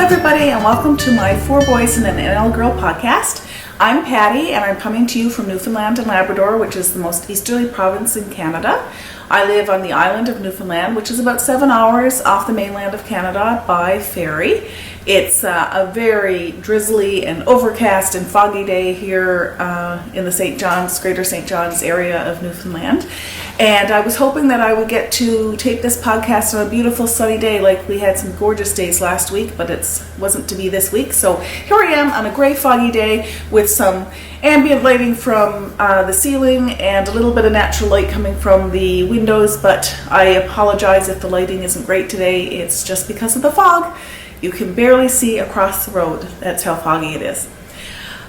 everybody, and welcome to my Fourboysandanlgirl podcast. I'm Patty, and I'm coming to you from Newfoundland and Labrador, which is the most easterly province in Canada. I live on the island of Newfoundland, which is about 7 hours off the mainland of Canada by ferry. It's a very drizzly and overcast and foggy day here in the Greater St. John's area of Newfoundland. And I was hoping that I would get to tape this podcast on a beautiful sunny day, like we had some gorgeous days last week, but it wasn't to be this week. So here I am on a gray, foggy day with some ambient lighting from the ceiling and a little bit of natural light coming from the windows, but I apologize if the lighting isn't great today. It's just because of the fog. You can barely see across the road. That's how foggy it is.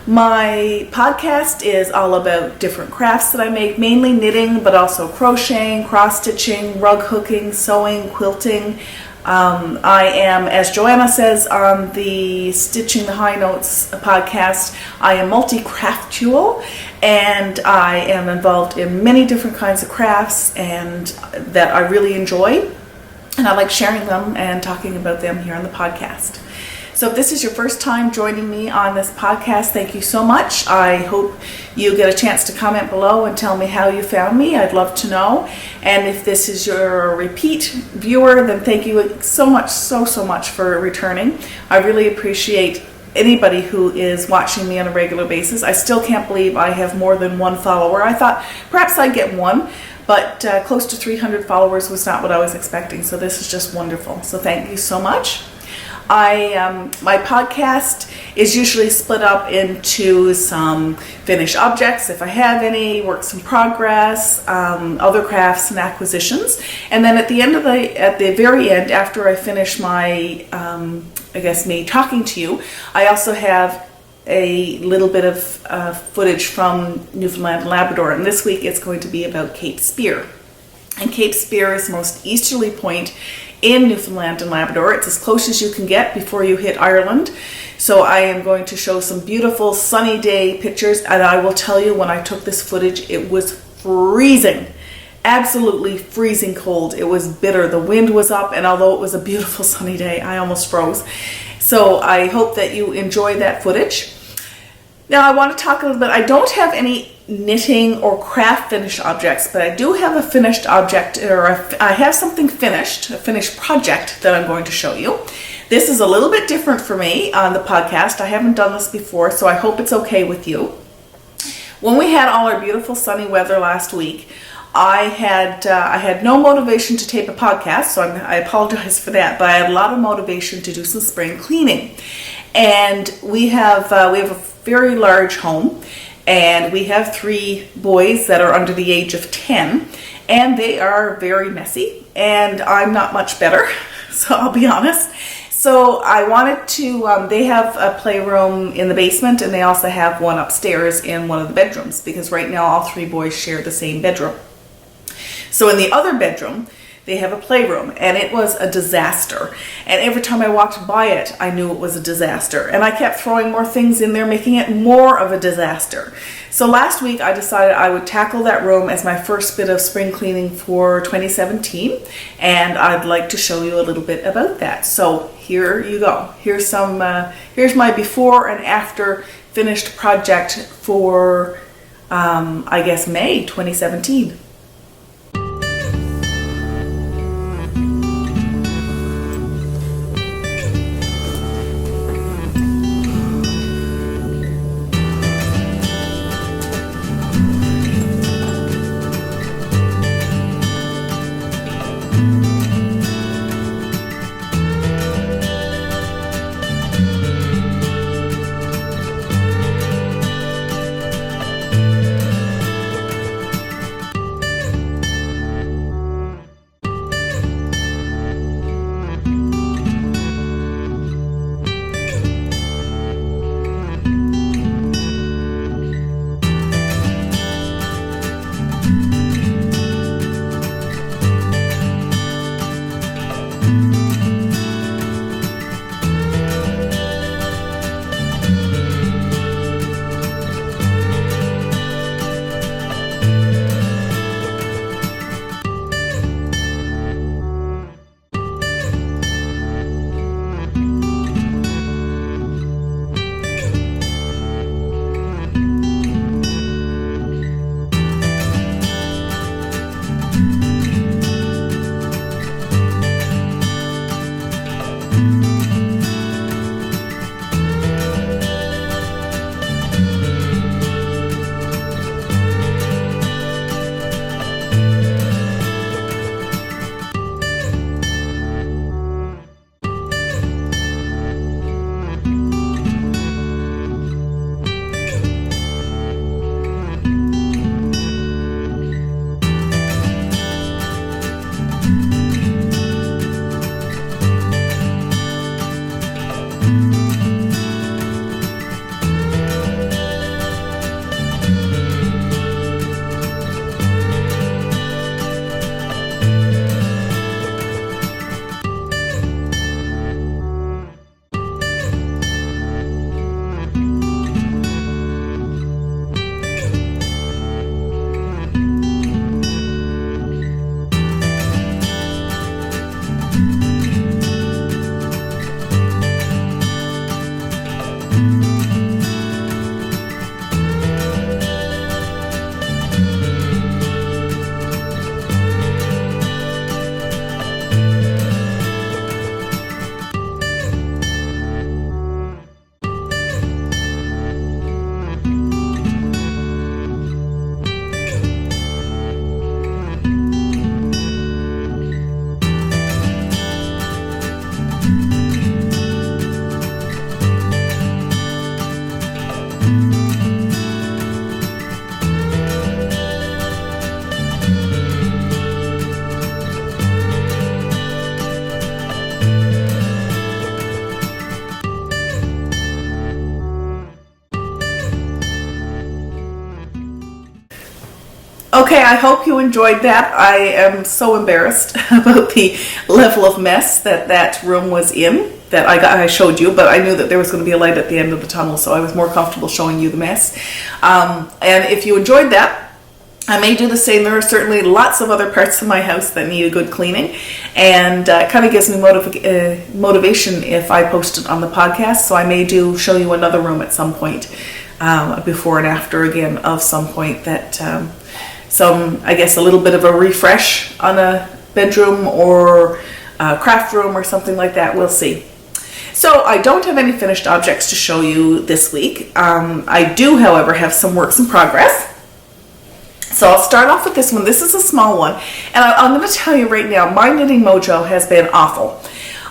My podcast is all about different crafts that I make, mainly knitting, but also crocheting, cross-stitching, rug hooking, sewing, quilting. I am, as Joanna says on the Stitching the High Notes podcast, I am multi-craftual, and I am involved in many different kinds of crafts and that I really enjoy. And I like sharing them and talking about them here on the podcast. So if this is your first time joining me on this podcast, thank you so much. I hope you get a chance to comment below and tell me how you found me. I'd love to know. And if this is your repeat viewer, then thank you so much for returning. I really appreciate anybody who is watching me on a regular basis. I still can't believe I have more than one follower. I thought perhaps I'd get one, but close to 300 followers was not what I was expecting. So this is just wonderful. So thank you so much. My podcast is usually split up into some finished objects, if I have any, works in progress, other crafts and acquisitions, and then at the very end, after I finish my, me talking to you, I also have a little bit of footage from Newfoundland and Labrador, and this week it's going to be about Cape Spear. And Cape Spear is the most easterly point in Newfoundland and Labrador. It's as close as you can get before you hit Ireland. So I am going to show some beautiful sunny day pictures, and I will tell you, when I took this footage, it was freezing. Absolutely freezing cold. It was bitter. The wind was up, and although it was a beautiful sunny day, I almost froze. So I hope that you enjoy that footage. Now I want to talk a little bit. I don't have any knitting or craft finished objects, but I do have a finished object, I have something finished, a finished project that I'm going to show you. This is a little bit different for me on the podcast. I haven't done this before, so I hope it's okay with you. When we had all our beautiful sunny weather last week, I had no motivation to tape a podcast, so I apologize for that, but I had a lot of motivation to do some spring cleaning. And we have a very large home, and we have 3 boys that are under the age of 10, and they are very messy, and I'm not much better, so I'll be honest. So I wanted to, they have a playroom in the basement, and they also have one upstairs in one of the bedrooms, because right now all 3 boys share the same bedroom. So in the other bedroom, they have a playroom, and it was a disaster. And every time I walked by it, I knew it was a disaster. And I kept throwing more things in there, making it more of a disaster. So last week, I decided I would tackle that room as my first bit of spring cleaning for 2017. And I'd like to show you a little bit about that. So here you go. Here's my before and after finished project for, May 2017. Okay, I hope you enjoyed that. I am so embarrassed about the level of mess that room was in that I showed you, but I knew that there was going to be a light at the end of the tunnel, so I was more comfortable showing you the mess. And if you enjoyed that, I may do the same. There are certainly lots of other parts of my house that need a good cleaning, and it kind of gives me motivation if I post it on the podcast, so I may show you another room at some point, before and after again of some point that... I guess a little bit of a refresh on a bedroom or a craft room or something like that. We'll see. So I don't have any finished objects to show you this week. I do, however, have some works in progress. So I'll start off with this one. This is a small one. And I'm going to tell you right now, my knitting mojo has been awful.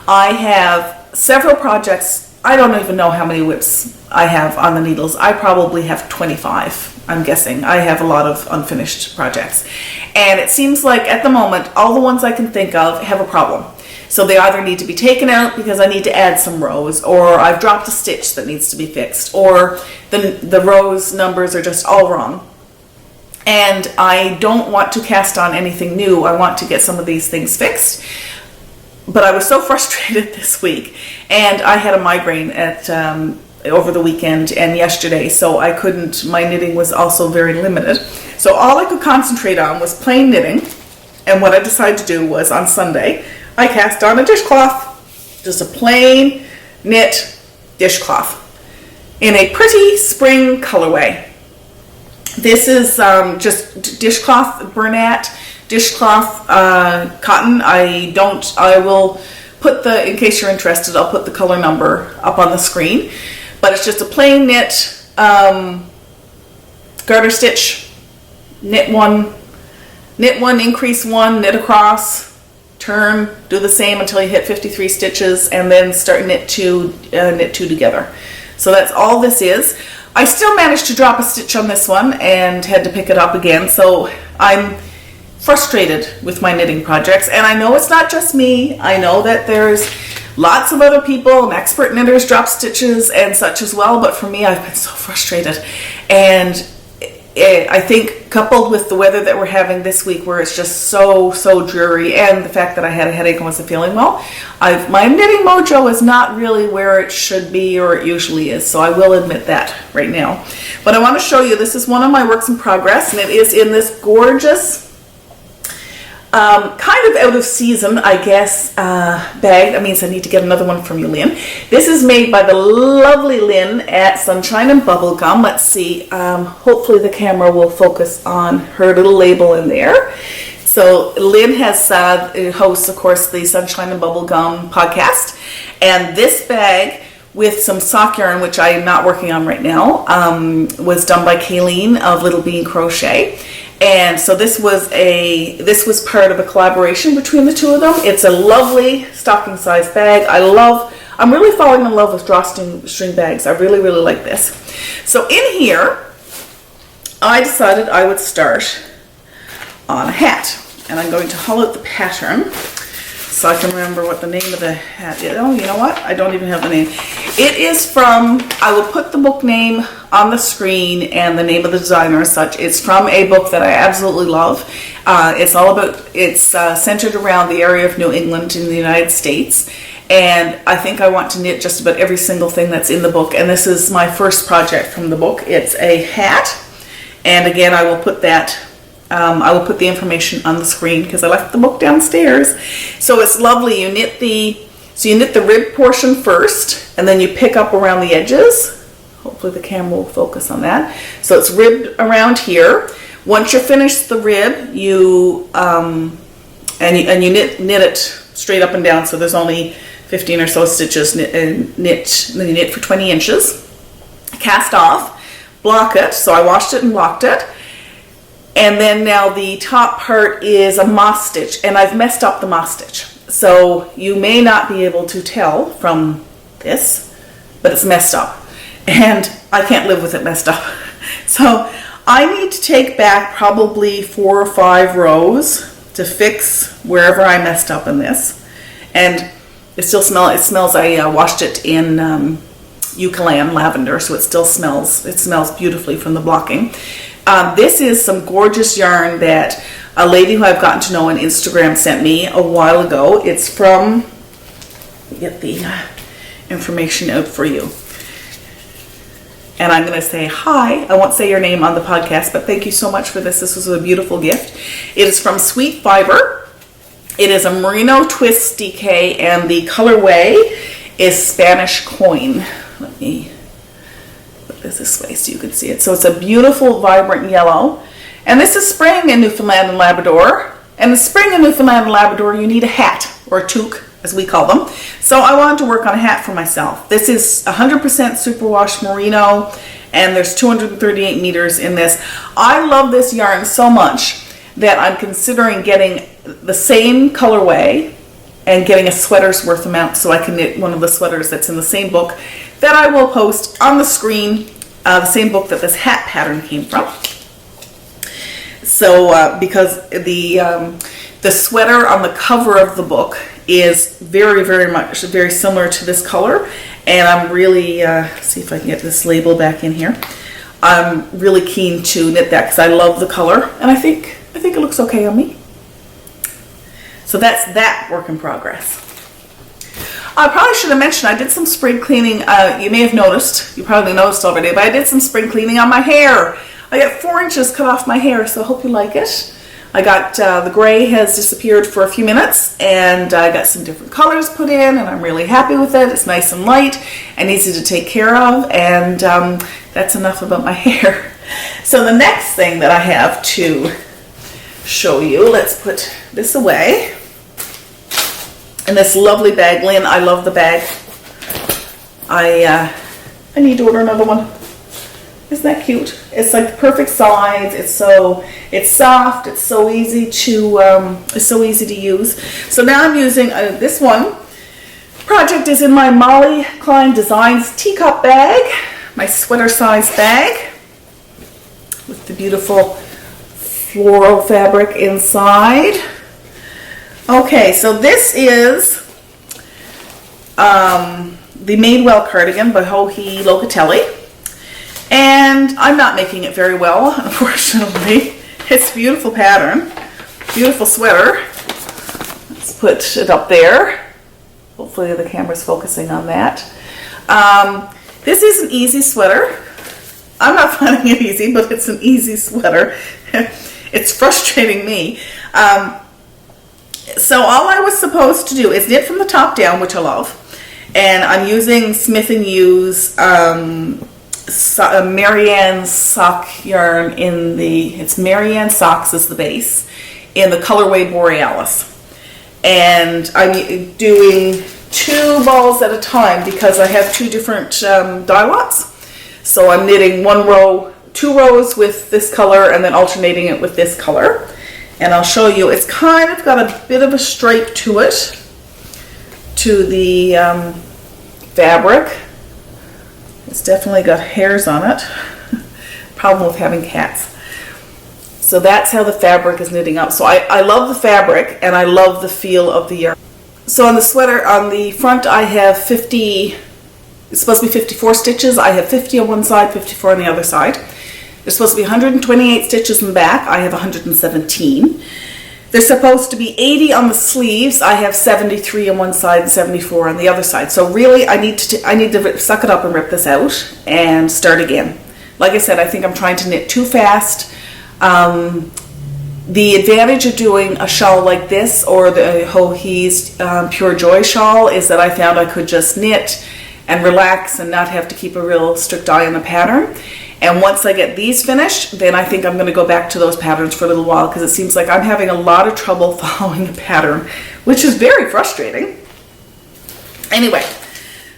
I have several projects. I don't even know how many whips I have on the needles. I probably have 25. I'm guessing. I have a lot of unfinished projects. And it seems like at the moment, all the ones I can think of have a problem. So they either need to be taken out because I need to add some rows, or I've dropped a stitch that needs to be fixed, or the rows numbers are just all wrong. And I don't want to cast on anything new. I want to get some of these things fixed. But I was so frustrated this week, and I had a migraine over the weekend and yesterday, so I couldn't, my knitting was also very limited. So all I could concentrate on was plain knitting, and what I decided to do was on Sunday, I cast on a dishcloth, just a plain knit dishcloth in a pretty spring colorway. This is just dishcloth Bernat, dishcloth cotton. I will put in case you're interested, I'll put the color number up on the screen. But it's just a plain knit garter stitch, knit one, increase one, knit across, turn, do the same until you hit 53 stitches, and then start knit two together. So that's all this is. I still managed to drop a stitch on this one and had to pick it up again, so I'm frustrated with my knitting projects, and I know it's not just me. I know that there's lots of other people and expert knitters drop stitches and such as well, but for me, I've been so frustrated. And I think coupled with the weather that we're having this week, where it's just so dreary, and the fact that I had a headache and wasn't feeling well, my knitting mojo is not really where it should be or it usually is, so I will admit that right now. But I want to show you, this is one of my works in progress, and it is in this gorgeous kind of out of season, I guess, bag. That means I need to get another one from you, Lynn. This is made by the lovely Lynn at Sunshine and Bubblegum. Let's see, hopefully the camera will focus on her little label in there. So Lynn hosts, of course, the Sunshine and Bubblegum podcast. And this bag with some sock yarn, which I am not working on right now, was done by Kayleen of Little Bean Crochet. And so this was part of a collaboration between the two of them. It's a lovely stocking size bag. I'm really falling in love with drawstring bags. I really like this. So in here, I decided I would start on a hat. And I'm going to haul out the pattern so I can remember what the name of the hat is. Oh, you know what? I don't even have the name. It is from, I will put the book name on the screen and the name of the designer and such. It's from a book that I absolutely love. It's centered around the area of New England in the United States. And I think I want to knit just about every single thing that's in the book. And this is my first project from the book. It's a hat. And again, I will put the information on the screen because I left the book downstairs. So it's lovely. You knit the So you knit the rib portion first, and then you pick up around the edges. Hopefully the camera will focus on that. So it's ribbed around here. Once you're finished the rib, you knit it straight up and down. So there's only 15 or so stitches and then you knit for 20 inches. Cast off, block it. So I washed it and blocked it. And then now the top part is a moss stitch, and I've messed up the moss stitch. So you may not be able to tell from this, but it's messed up. And I can't live with it messed up. So I need to take back probably 4 or 5 rows to fix wherever I messed up in this. And it smells, I washed it in Eucalyptus lavender, so it still smells, beautifully from the blocking. This is some gorgeous yarn that a lady who I've gotten to know on Instagram sent me a while ago. It's from, get the information out for you. And I'm going to say hi. I won't say your name on the podcast, but thank you so much for this. This was a beautiful gift. It is from Sweet Fiber. It is a merino twist DK, and the colorway is Spanish coin. Let me put this way so you can see it. So it's a beautiful, vibrant yellow. And this is spring in Newfoundland and Labrador. And in spring in Newfoundland and Labrador, you need a hat, or a toque, as we call them. So I wanted to work on a hat for myself. This is 100% superwash merino, and there's 238 meters in this. I love this yarn so much that I'm considering getting the same colorway and getting a sweater's worth amount so I can knit one of the sweaters that's in the same book that I will post on the screen, the same book that this hat pattern came from. So because the sweater on the cover of the book is very similar to this color, and I'm really see if I can get this label back in here. I'm really keen to knit that because I love the color, and I think it looks okay on me. So that's that work in progress. I probably should have mentioned I did some spring cleaning. You may have noticed, you probably noticed already, but I did some spring cleaning on my hair. I got 4 inches cut off my hair, so I hope you like it. I got, the gray has disappeared for a few minutes, and I got some different colors put in, and I'm really happy with it. It's nice and light and easy to take care of, and that's enough about my hair. So the next thing that I have to show you, let's put this away. And this lovely bag, Lynn, I love the bag. I need to order another one. Isn't that cute? It's like the perfect size. It's soft. It's so easy to use. So now I'm using this one. Project is in my Molly Klein Designs teacup bag, my sweater size bag with the beautiful floral fabric inside. Okay, so this is the Madewell cardigan by Joji Locatelli. And I'm not making it very well, unfortunately. It's a beautiful pattern, beautiful sweater. Let's put it up there. Hopefully the camera's focusing on that. This is an easy sweater. I'm not finding it easy, but it's an easy sweater. It's frustrating me. So all I was supposed to do is knit from the top down, which I love. And I'm using Smith & New's Marianne sock yarn it's Marianne Socks is the base in the colorway Borealis, and I'm doing 2 balls at a time because I have 2 different dye lots. So I'm knitting 2 rows with this color and then alternating it with this color, and I'll show you. It's kind of got a bit of a stripe to it, to the fabric. It's definitely got hairs on it. Problem with having cats. So that's how the fabric is knitting up. So I love the fabric and I love the feel of the yarn. So on the sweater, on the front I have 50, it's supposed to be 54 stitches. I have 50 on one side, 54 on the other side. There's supposed to be 128 stitches in the back. I have 117. There's supposed to be 80 on the sleeves. I have 73 on one side and 74 on the other side. So really, I need to suck it up and rip this out and start again. Like I said, I think I'm trying to knit too fast. The advantage of doing a shawl like this or the Hohe's Pure Joy shawl is that I found I could just knit and relax and not have to keep a real strict eye on the pattern. And once I get these finished, then I think I'm going to go back to those patterns for a little while, because it seems like I'm having a lot of trouble following the pattern, which is very frustrating. Anyway,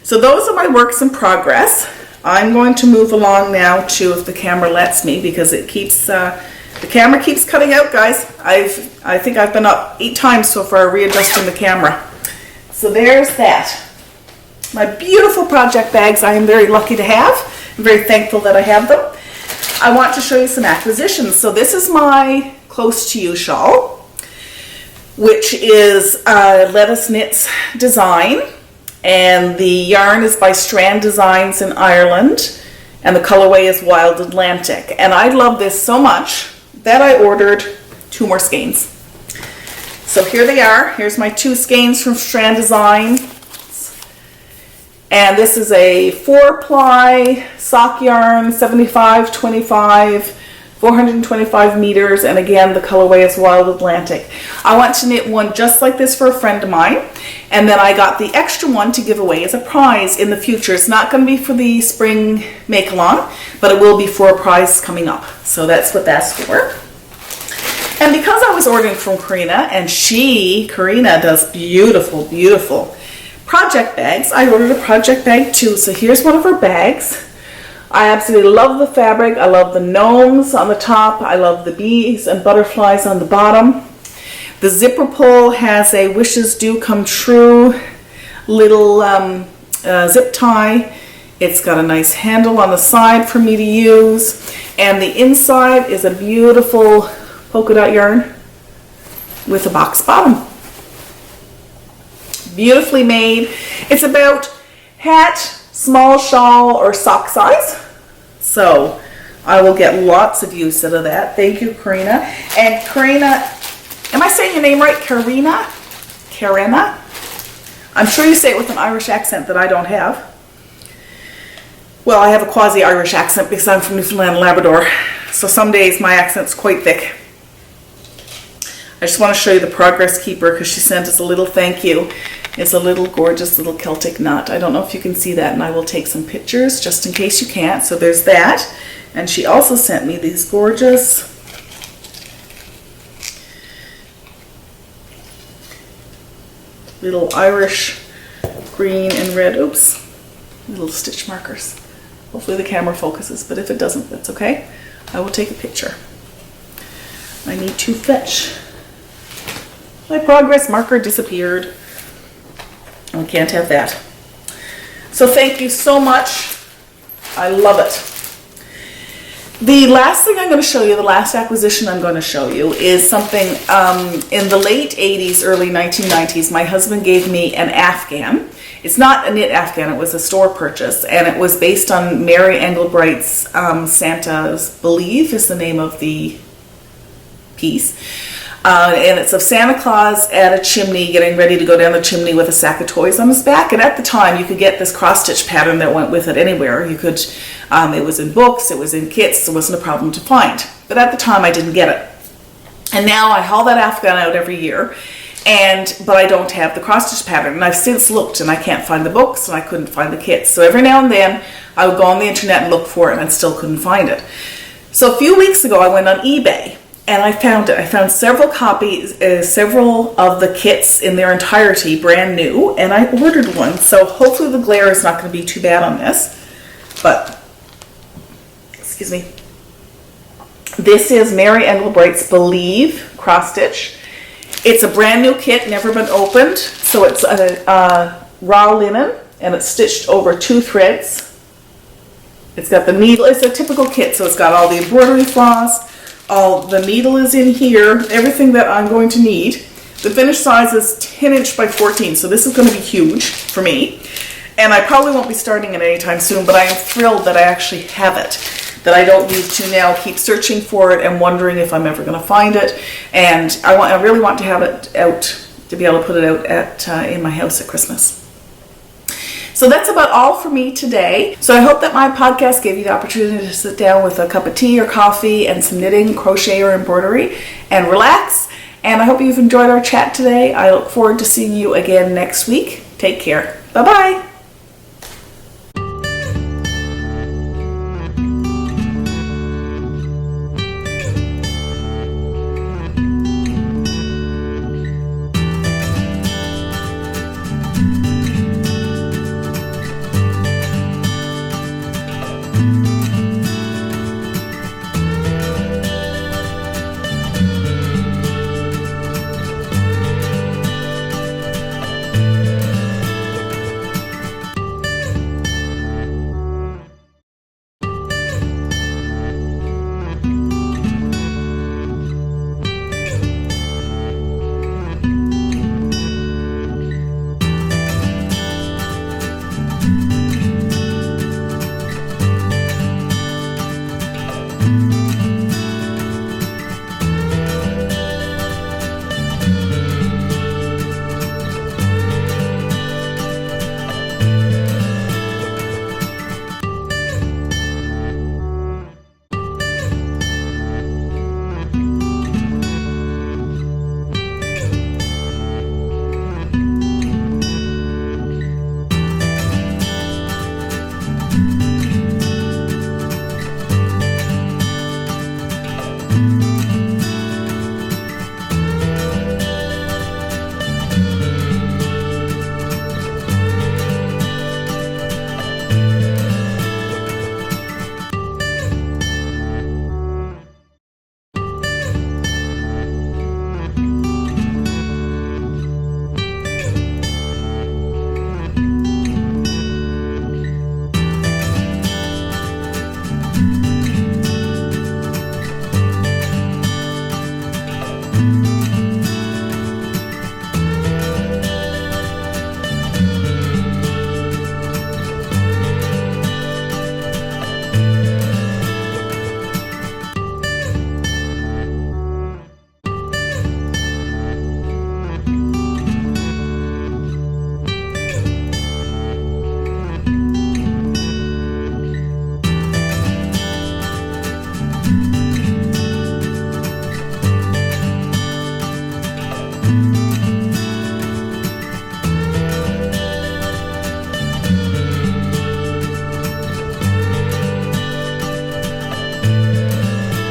so those are my works in progress. I'm going to move along now to, if the camera lets me, because it keeps the camera keeps cutting out, guys. I think I've been up 8 times so far readjusting the camera. So there's that. My beautiful project bags I am very lucky to have. I'm very thankful that I have them. I want to show you some acquisitions. So this is my Close to You shawl, which is Lettuce Knits design. And the yarn is by Strand Designs in Ireland. And the colorway is Wild Atlantic. And I love this so much that I ordered 2 more skeins. So here they are. Here's my 2 skeins from Strand Design. And this is a 4-ply sock yarn, 75-25, 425 meters, and again the colorway is Wild Atlantic. I want to knit one just like this for a friend of mine, and then I got the extra one to give away as a prize in the future. It's not going to be for the spring make-along, but it will be for a prize coming up. So that's what that's for. And because I was ordering from Karina, and Karina does beautiful, beautiful project bags, I ordered a project bag too. So here's one of her bags. I absolutely love the fabric. I love the gnomes on the top. I love the bees and butterflies on the bottom. The zipper pull has a wishes do come true little zip tie. It's got a nice handle on the side for me to use. And the inside is a beautiful polka dot yarn with a box bottom. Beautifully made. It's about hat, small shawl, or sock size. So I will get lots of use out of that. Thank you, Karina. And Karina, am I saying your name right? Karina? Karina? I'm sure you say it with an Irish accent that I don't have. Well, I have a quasi-Irish accent because I'm from Newfoundland and Labrador. So some days my accent's quite thick. I just want to show you the Progress Keeper because she sent us a little thank you. It's a little gorgeous little Celtic knot. I don't know if you can see that, and I will take some pictures just in case you can't. So there's that. And she also sent me these gorgeous little Irish green and red, oops, little stitch markers. Hopefully the camera focuses, but if it doesn't, that's okay. I will take a picture. I need to fetch. My progress marker disappeared. We can't have that. So thank you so much. I love it. The last thing I'm going to show you, the last acquisition I'm going to show you, is something in the late 80s, early 1990s, my husband gave me an Afghan. It's not a knit Afghan, it was a store purchase, and it was based on Mary Engelbright's Santa's Believe is the name of the piece. And it's of Santa Claus at a chimney getting ready to go down the chimney with a sack of toys on his back. And at the time you could get this cross-stitch pattern that went with it anywhere. You could, it was in books, it was in kits, so it wasn't a problem to find. But at the time I didn't get it. And now I haul that Afghan out every year, but I don't have the cross-stitch pattern. And I've since looked and I can't find the books and I couldn't find the kits. So every now and then I would go on the internet and look for it and I still couldn't find it. So a few weeks ago I went on eBay. And I found it. I found several copies, several of the kits in their entirety, brand new, and I ordered one. So hopefully the glare is not going to be too bad on this. But, excuse me. This is Mary Engelbright's Believe cross stitch. It's a brand new kit, never been opened. So it's a raw linen, and it's stitched over 2 threads. It's got the needle. It's a typical kit, so it's got all the embroidery floss. The needle is in here, everything that I'm going to need. The finished size is 10 inch by 14, so this is going to be huge for me. And I probably won't be starting it anytime soon, but I am thrilled that I actually have it. That I don't need to now keep searching for it and wondering if I'm ever going to find it. And I really want to have it out, to be able to put it out in my house at Christmas. So that's about all for me today. So I hope that my podcast gave you the opportunity to sit down with a cup of tea or coffee and some knitting, crochet, or embroidery and relax. And I hope you've enjoyed our chat today. I look forward to seeing you again next week. Take care. Bye-bye.